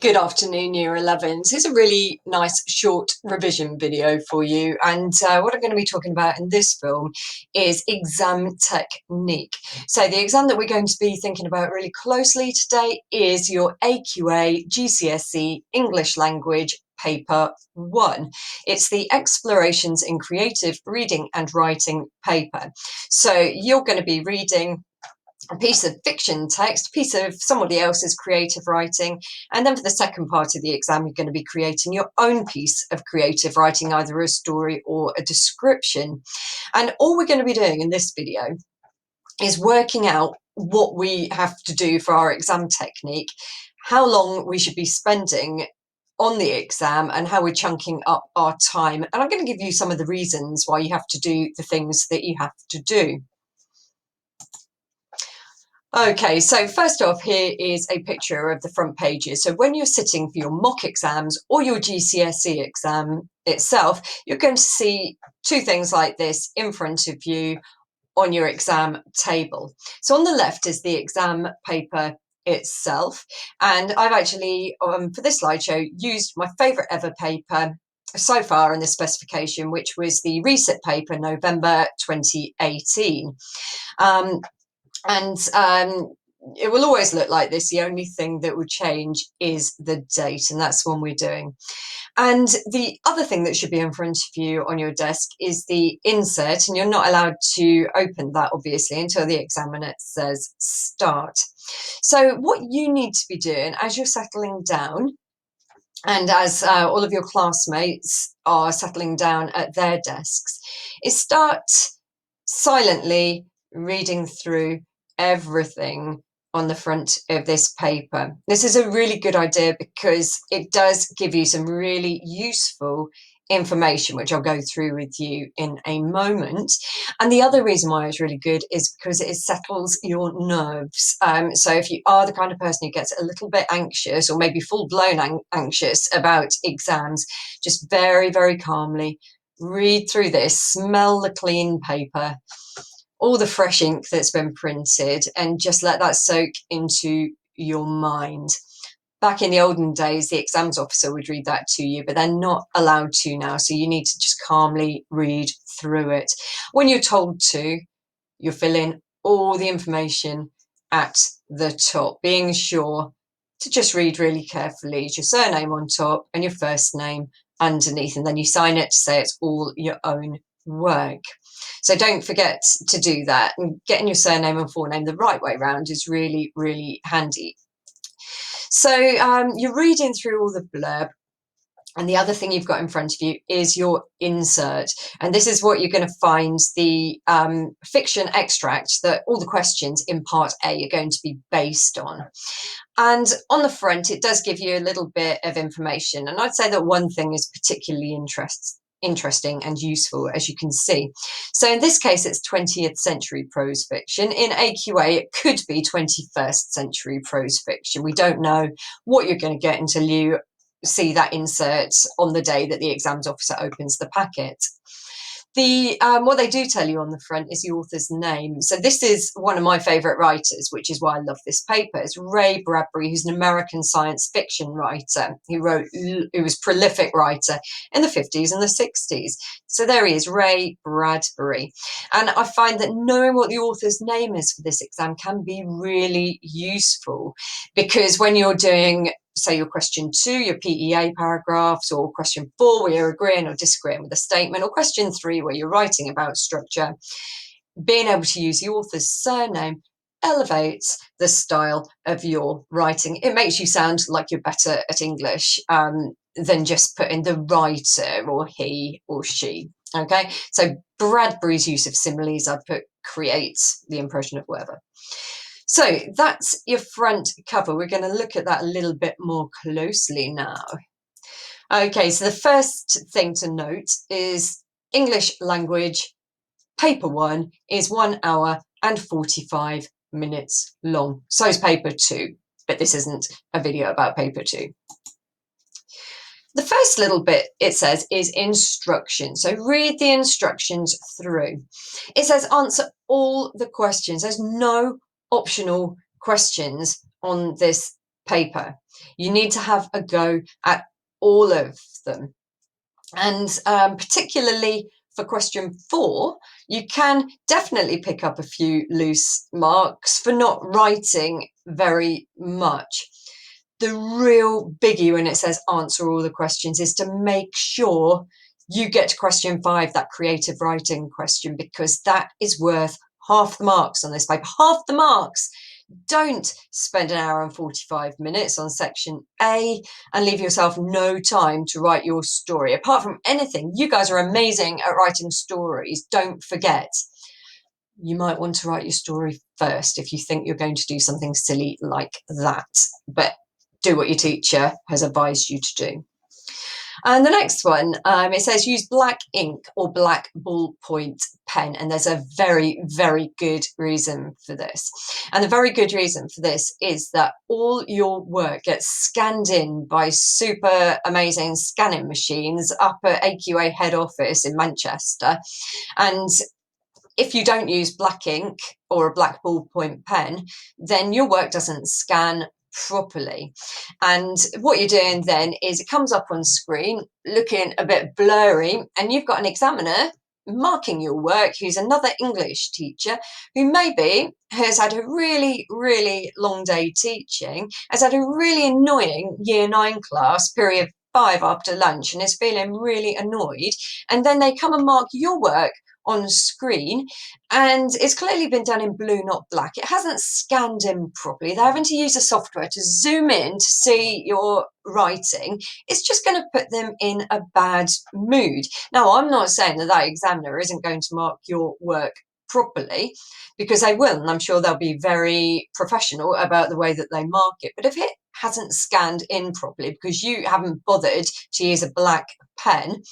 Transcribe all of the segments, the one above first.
Good afternoon, Year 11s. Here's a really nice short revision video for you. And what I'm going to be talking about in this film is exam technique. So the exam that we're going to be thinking about really closely today is your AQA GCSE English Language Paper 1. It's the Explorations in Creative Reading and Writing paper. So you're going to be reading a piece of fiction text, a piece of somebody else's creative writing, and then for the second part of the exam, you're going to be creating your own piece of creative writing, either a story or a description. And all we're going to be doing in this video is working out what we have to do for our exam technique, how long we should be spending on the exam, and how we're chunking up our time. And I'm going to give you some of the reasons why you have to do the things that you have to do. Okay, so first off, here is a picture of the front pages. So when you're sitting for your mock exams or your GCSE exam itself, you're going to see two things like this in front of you on your exam table. So on the left is the exam paper itself. And I've actually, for this slideshow, used my favourite ever paper so far in the specification, which was the resit paper, November 2018. It will always look like this. The only thing that will change is the date, and that's when we're doing. And the other thing that should be in front of you on your desk is the insert, and you're not allowed to open that, obviously, until the examiner says start. So what you need to be doing as you're settling down, and as all of your classmates are settling down at their desks, is start silently reading through everything on the front of this paper. This is a really good idea because it does give you some really useful information, which I'll go through with you in a moment. And the other reason why it's really good is because it settles your nerves. So if you are the kind of person who gets a little bit anxious, or maybe full-blown anxious about exams, just very, very calmly read through this, smell the clean paper, all the fresh ink that's been printed, and just let that soak into your mind. Back in the olden days, the exams officer would read that to you, but they're not allowed to now. So you need to just calmly read through it. When you're told to, you'll fill in all the information at the top, being sure to just read really carefully. It's your surname on top and your first name underneath, and then you sign it to say it's all your own work. So don't forget to do that, and getting your surname and forename the right way round is really, really handy. So you're reading through all the blurb, and the other thing you've got in front of you is your insert. And this is what you're going to find the fiction extract that all the questions in part A are going to be based on. And on the front, it does give you a little bit of information. And I'd say that one thing is particularly interesting and useful, as you can see. So in this case, it's 20th century prose fiction. In AQA, it could be 21st century prose fiction. We don't know what you're going to get until you see that insert on the day that the exams officer opens the packet. What they do tell you on the front is the author's name. So this is one of my favourite writers, which is why I love this paper. It's Ray Bradbury, who's an American science fiction writer. He was a prolific writer in the 50s and the 60s. So there he is, Ray Bradbury. And I find that knowing what the author's name is for this exam can be really useful, because when you're doing, say, your question 2, your PEA paragraphs, or question 4 where you're agreeing or disagreeing with a statement, or question 3 where you're writing about structure, being able to use the author's surname elevates the style of your writing. It makes you sound like you're better at English than just putting the writer or he or she. Okay, so Bradbury's use of similes, I put, creates the impression of whatever. So that's your front cover. We're going to look at that a little bit more closely now. Okay, so the first thing to note is English language paper 1 is 1 hour and 45 minutes long. So is paper 2, but this isn't a video about paper 2. The first little bit, it says, is instructions. So read the instructions through. It says answer all the questions. There's no optional questions on this paper. You need to have a go at all of them. And particularly for question 4, you can definitely pick up a few loose marks for not writing very much. The real biggie when it says answer all the questions is to make sure you get to question 5, that creative writing question, because that is worth half the marks on this paper. Half the marks. Don't spend an hour and 45 minutes on section A and leave yourself no time to write your story. Apart from anything, you guys are amazing at writing stories. Don't forget, you might want to write your story first if you think you're going to do something silly like that. But do what your teacher has advised you to do. And the next one, it says use black ink or black ballpoint pen. And there's a very, very good reason for this. And the very good reason for this is that all your work gets scanned in by super amazing scanning machines up at AQA head office in Manchester. And if you don't use black ink or a black ballpoint pen, then your work doesn't scan properly. And what you're doing then is it comes up on screen looking a bit blurry, and you've got an examiner marking your work who's another English teacher who maybe has had a really, really long day teaching, has had a really annoying year 9 class, period 5 after lunch, and is feeling really annoyed. And then they come and mark your work on screen, and it's clearly been done in blue, not black. It hasn't scanned in properly. They're having to use a software to zoom in to see your writing. It's just going to put them in a bad mood. Now, I'm not saying that that examiner isn't going to mark your work properly, because they will, and I'm sure they'll be very professional about the way that they mark it. But if it hasn't scanned in properly because you haven't bothered to use a black pen,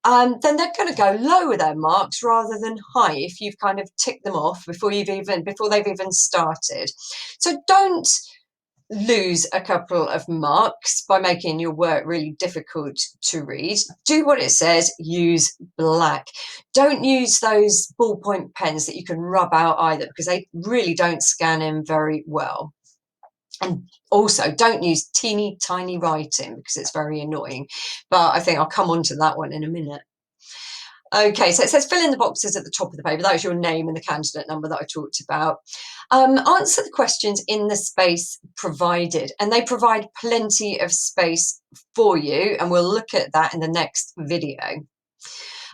then they're going to go low with their marks rather than high if you've kind of ticked them off before they've even started. So don't lose a couple of marks by making your work really difficult to read. Do what it says, use black. Don't use those ballpoint pens that you can rub out either, because they really don't scan in very well. And also, don't use teeny tiny writing because it's very annoying. But I think I'll come on to that one in a minute. Okay, so it says fill in the boxes at the top of the paper. That was your name and the candidate number that I talked about. Answer the questions in the space provided, and they provide plenty of space for you, and we'll look at that in the next video.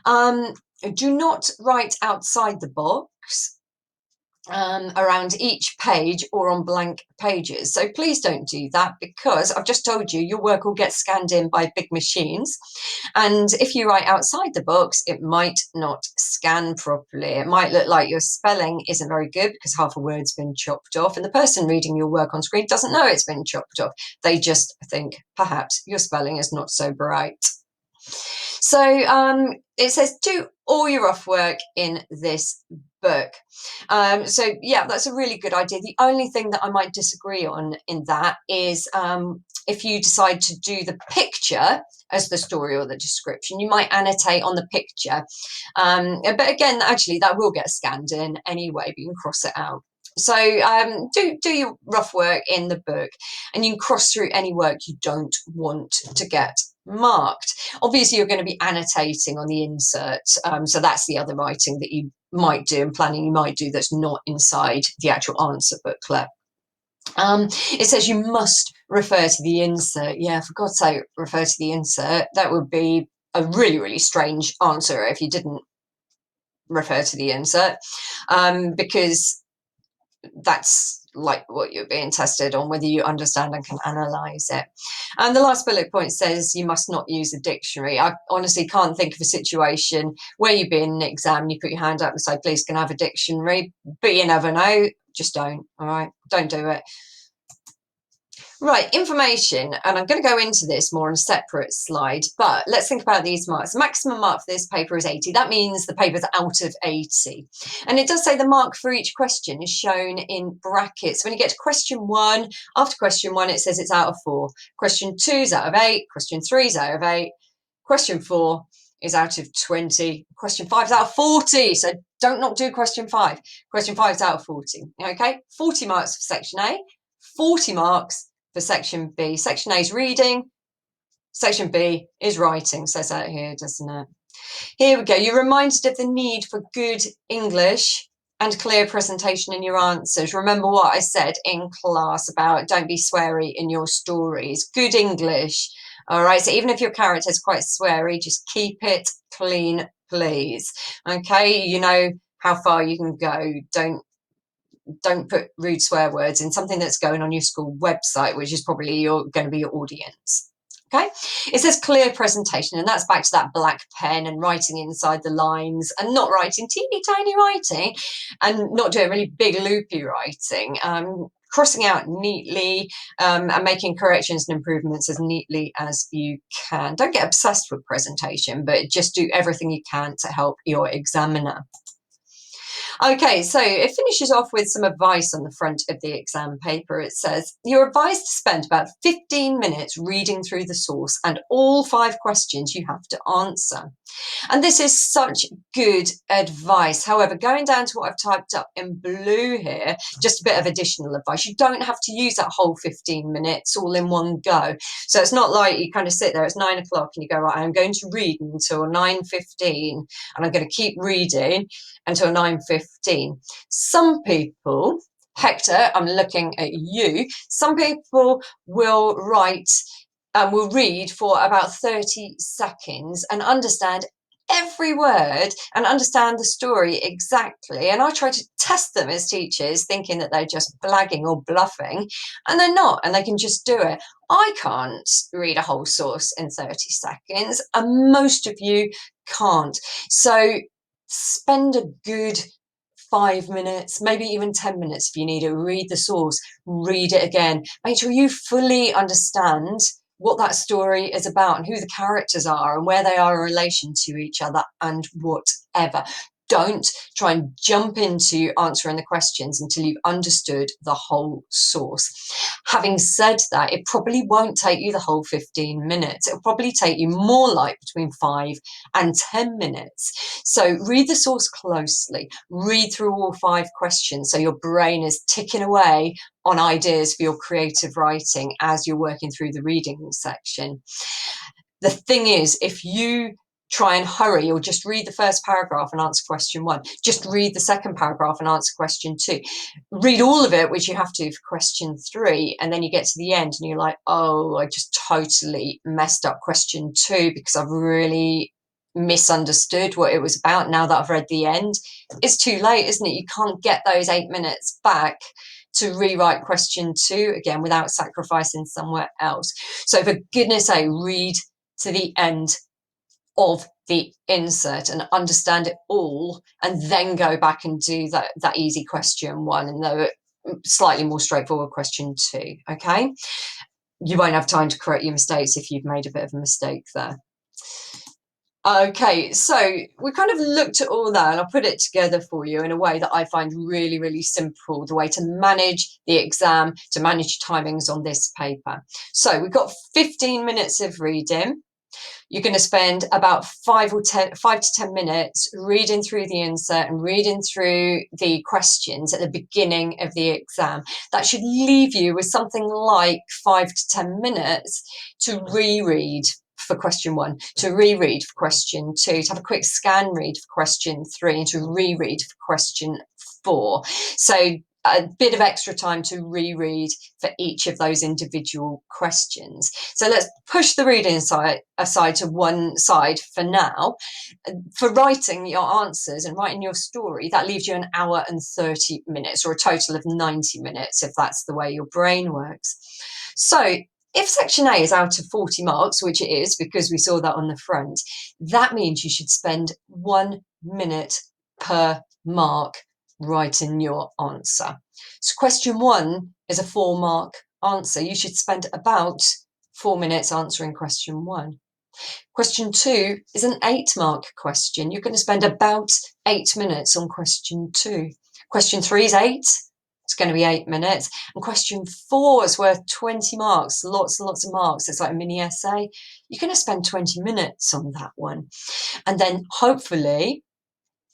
Do not write outside the box around each page or on blank pages. So please don't do that, because I've just told you your work will get scanned in by big machines. And if you write outside the box, it might not scan properly. It might look like your spelling isn't very good because half a word's been chopped off, and the person reading your work on screen doesn't know it's been chopped off. They just think perhaps your spelling is not so bright. So it says do all your rough work in this book. So yeah, that's a really good idea. The only thing that I might disagree on in that is if you decide to do the picture as the story or the description, you might annotate on the picture. But again, actually, that will get scanned in anyway, but you can cross it out. So do your rough work in the book, and you can cross through any work you don't want to get marked. Obviously, you're going to be annotating on the insert, so that's the other writing that you might do and planning you might do that's not inside the actual answer booklet. It says you must refer to the insert. Yeah, for God's sake, refer to the insert. That would be a really, really strange answer if you didn't refer to the insert, because that's like what you're being tested on, whether you understand and can analyze it. And the last bullet point says you must not use a dictionary. I honestly can't think of a situation where you've been in an exam and you put your hand up and say, please can I have a dictionary? But you never know. Just don't. All right, don't do it. Right, information, and I'm going to go into this more on a separate slide, but let's think about these marks. The maximum mark for this paper is 80. That means the paper's out of 80. And it does say the mark for each question is shown in brackets. When you get to question 1, after question 1, it says it's out of 4. Question 2 is out of 8. Question 3 is out of 8. Question 4 is out of 20. Question 5 is out of 40. So don't not do question 5. Question 5 is out of 40. Okay, 40 marks for section A, 40 marks for section B. Section A is reading, section B is writing, says that here, doesn't it? Here we go. You're reminded of the need for good English and clear presentation in your answers. Remember what I said in class about don't be sweary in your stories. Good English. All right. So even if your character is quite sweary, just keep it clean, please. Okay. You know how far you can go. Don't put rude swear words in something that's going on your school website, which is probably going to be your audience. Okay, it says clear presentation, and that's back to that black pen and writing inside the lines and not writing teeny tiny writing and not doing really big loopy writing. Crossing out neatly and making corrections and improvements as neatly as you can. Don't get obsessed with presentation, but just do everything you can to help your examiner. Okay, so it finishes off with some advice on the front of the exam paper. It says, you're advised to spend about 15 minutes reading through the source and all 5 questions you have to answer. And this is such good advice. However, going down to what I've typed up in blue here, just a bit of additional advice. You don't have to use that whole 15 minutes all in one go. So it's not like you kind of sit there, it's 9 o'clock and you go, right, I'm going to read until 9:15 and I'm going to keep reading until 9:15. Some people, Hector, I'm looking at you, some people will write and will read for about 30 seconds and understand every word and understand the story exactly. And I try to test them as teachers, thinking that they're just blagging or bluffing, and they're not, and they can just do it. I can't read a whole source in 30 seconds, and most of you can't. So spend a good 5 minutes, maybe even 10 minutes if you need it. Read the source, read it again. Make sure you fully understand what that story is about and who the characters are and where they are in relation to each other and whatever. Don't try and jump into answering the questions until you've understood the whole source. Having said that, it probably won't take you the whole 15 minutes. It'll probably take you more like between 5 and 10 minutes. So read the source closely, read through all 5 questions so your brain is ticking away on ideas for your creative writing as you're working through the reading section. The thing is, if you try and hurry or just read the first paragraph and answer question 1, just read the second paragraph and answer question 2, read all of it, which you have to for question 3, and then you get to the end and you're like, oh, I just totally messed up question 2 because I've really misunderstood what it was about now that I've read the end. It's too late, isn't it? You can't get those 8 minutes back to rewrite question 2 again without sacrificing somewhere else. So for goodness sake, read to the end of the insert and understand it all, and then go back and do that easy question 1 and the slightly more straightforward question 2. Okay, you won't have time to correct your mistakes if you've made a bit of a mistake there. Okay, so we kind of looked at all that and I'll put it together for you in a way that I find really, really simple, the way to manage the exam, to manage timings on this paper. So we've got 15 minutes of reading. You're going to spend about 5 to 10 minutes reading through the insert and reading through the questions at the beginning of the exam. That should leave you with something like 5 to 10 minutes to reread for question 1, to reread for question 2, to have a quick scan read for question 3, and to reread for question 4. So a bit of extra time to reread for each of those individual questions. So let's push the reading aside to one side for now. For writing your answers and writing your story, that leaves you an hour and 30 minutes, or a total of 90 minutes if that's the way your brain works. So if section A is out of 40 marks, which it is because we saw that on the front, that means you should spend 1 minute per mark writing your answer. So question 1 is a 4-mark answer. You should spend about 4 minutes answering question 1. Question 2 is an 8-mark question. You're going to spend about 8 minutes on question 2. Question 3 is 8. It's going to be 8 minutes. And question 4 is worth 20 marks, lots and lots of marks. It's like a mini essay. You're going to spend 20 minutes on that one. And then hopefully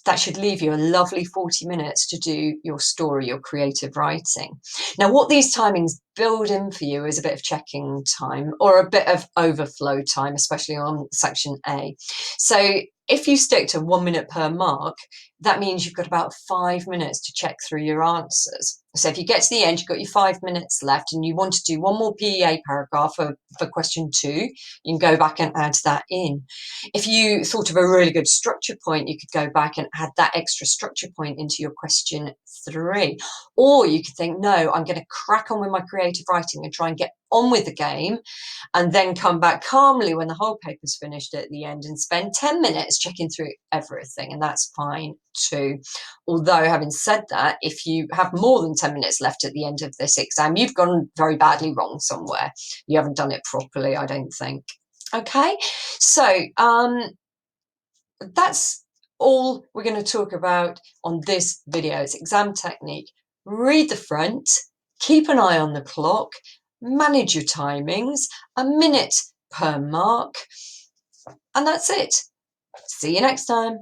that should leave you a lovely 40 minutes to do your story, your creative writing. Now, what these timings build in for you is a bit of checking time or a bit of overflow time, especially on section A. So if you stick to 1 minute per mark, that means you've got about 5 minutes to check through your answers. So if you get to the end, you've got your 5 minutes left and you want to do one more PEA paragraph for question 2, you can go back and add that in. If you thought of a really good structure point, you could go back and add that extra structure point into your question 3. Or you could think, no, I'm going to crack on with my creative writing and try and get on with the game, and then come back calmly when the whole paper's finished at the end and spend 10 minutes checking through everything, and that's fine too. Although, having said that, if you have more than 10 minutes left at the end of this exam, you've gone very badly wrong somewhere. You haven't done it properly, I don't think. Okay, so that's all we're going to talk about on this video. It's exam technique. Read the front, keep an eye on the clock, manage your timings, a minute per mark, and that's it. See you next time.